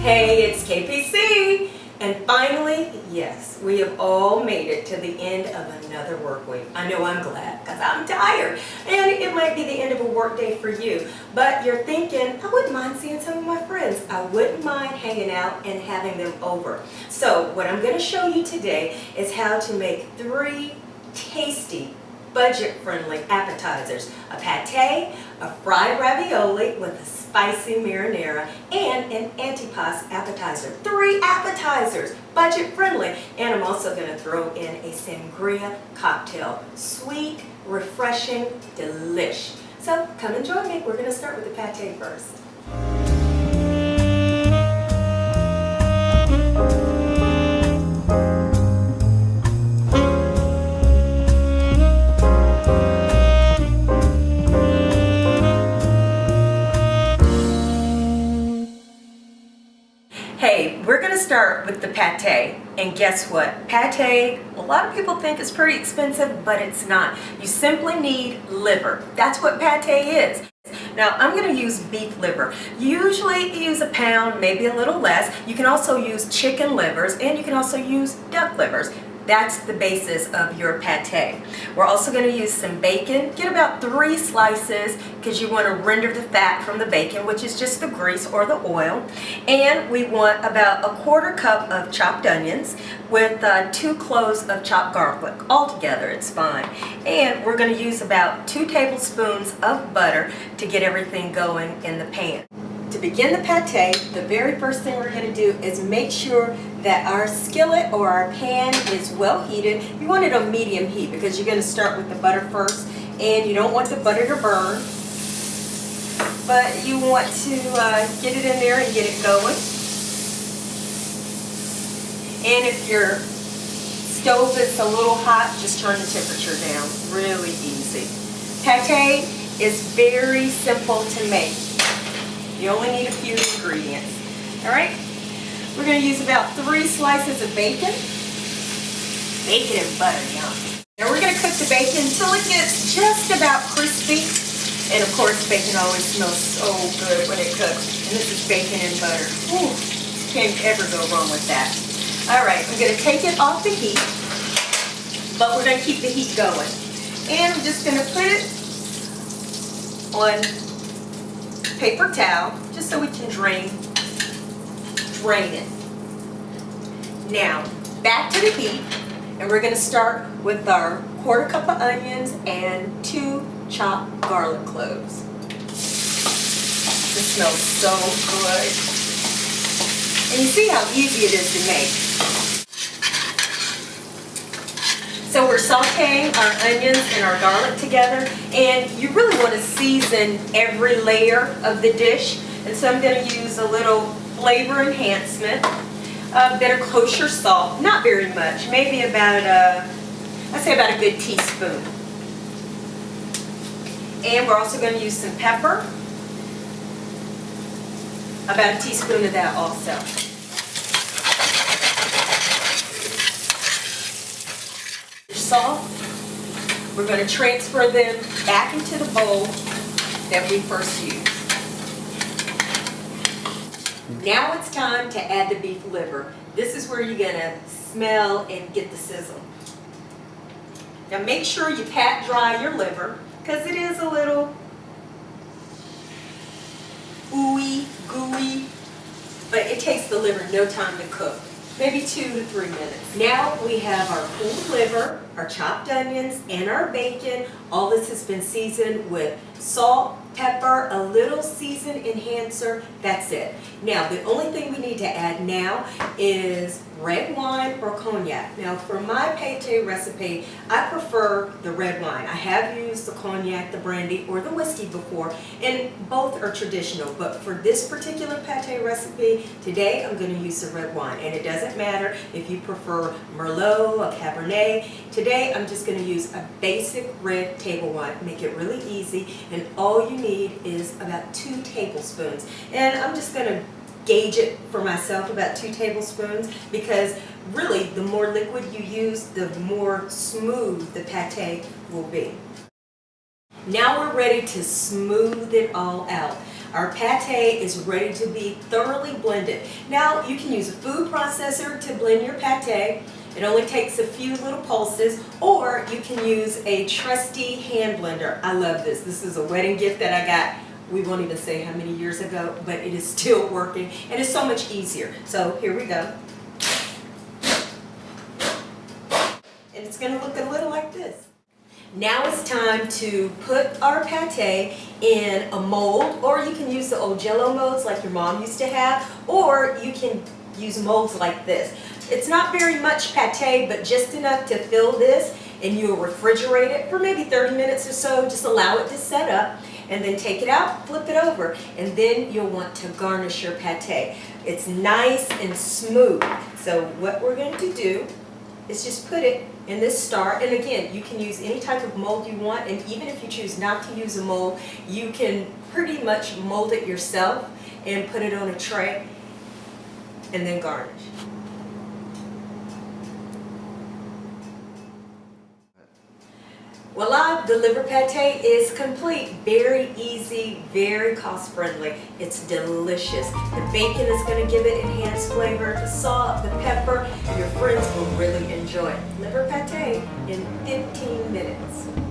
Hey, it's KPC! And finally, yes, we have all made it to the end of another work week. I know I'm glad because I'm tired. And it might be the end of a work day for you. But you're thinking, I wouldn't mind seeing some of my friends. I wouldn't mind hanging out and having them over. So what I'm going to show you today is how to make 3 tasty, budget-friendly appetizers. A pate, a fried ravioli with a spicy marinara, and an antipasto appetizer. 3 appetizers, budget-friendly. And I'm also going to throw in a sangria cocktail. Sweet, refreshing, delish. So come and join me. We're going to start with the pate first. Hey, we're going to start with the pate, and guess what? Pate, a lot of people think it's pretty expensive, but it's not. You simply need liver. That's what pate is. Now, I'm going to use beef liver. Usually you use a pound, maybe a little less. You can also use chicken livers, and you can also use duck livers. That's the basis of your pate. We're also going to use some bacon. Get about 3 slices because you want to render the fat from the bacon, which is just the grease or the oil. And we want about a 1/4 cup of chopped onions with 2 cloves of chopped garlic. All together, it's fine. And we're going to use about 2 tablespoons of butter to get everything going in the pan. To begin the pate, the very first thing we're going to do is make sure that our skillet or our pan is well heated. You want it on medium heat because you're going to start with the butter first, and you don't want the butter to burn, but you want to get it in there and get it going. And if your stove is a little hot, just turn the temperature down. Really easy. Pate is very simple to make. You only need a few ingredients. All right? We're going to use about 3 slices of bacon. Bacon and butter, yum. Now we're going to cook the bacon until it gets just about crispy. And of course, bacon always smells so good when it cooks. And this is bacon and butter. Ooh, can't ever go wrong with that. All right, I'm going to take it off the heat, but we're going to keep the heat going. And I'm just going to put it on paper towel, just so we can drain it. Now, back to the heat, and we're going to start with our 1/4 cup of onions and 2 chopped garlic cloves. This smells so good. And you see how easy it is to make. So we're sauteing our onions and our garlic together, and you really want to season every layer of the dish. And so I'm going to use a little flavor enhancement, a bit of kosher salt, not very much, maybe about I'd say about a good teaspoon. And we're also going to use some pepper, about a teaspoon of that also. Salt. We're going to transfer them back into the bowl that we first used. Now it's time to add the beef liver. This is where you're going to smell and get the sizzle. Now make sure you pat dry your liver because it is a little ooey, gooey, but it takes the liver no time to cook. Maybe 2 to 3 minutes. Now we have our pulled liver, our chopped onions, and our bacon. All this has been seasoned with salt, pepper, a little season enhancer. That's it. Now the only thing we need to add now is red wine or cognac. Now for my pate recipe, I prefer the red wine. I have used the cognac, the brandy, or the whiskey before, and both are traditional. But for this particular pate recipe, today I'm going to use the red wine. And it doesn't matter if you prefer Merlot, a Cabernet. Today I'm just going to use a basic red table wine. Make it really easy, and all you need is about 2 tablespoons. And I'm just going to gauge it for myself, about 2 tablespoons, because really the more liquid you use, the more smooth the pate will be. Now we're ready to smooth it all out. Our pate is ready to be thoroughly blended. Now you can use a food processor to blend your pate. It only takes a few little pulses, or you can use a trusty hand blender. I love this. This is a wedding gift that I got, we won't even say how many years ago, but it is still working and it's so much easier. So here we go. And it's going to look a little like this. Now it's time to put our pate in a mold, or you can use the old Jello molds like your mom used to have, or you can use molds like this. It's not very much pate, but just enough to fill this, and you'll refrigerate it for maybe 30 minutes or so. Just allow it to set up, and then take it out, flip it over, and then you'll want to garnish your pate. It's nice and smooth. So what we're going to do is just put it in this star, and again, you can use any type of mold you want, and even if you choose not to use a mold, you can pretty much mold it yourself and put it on a tray and then garnish. Voila, the liver pate is complete. Very easy, very cost friendly. It's delicious. The bacon is going to give it enhanced flavor, the salt, the pepper. Your friends will really enjoy it. Liver pate in 15 minutes.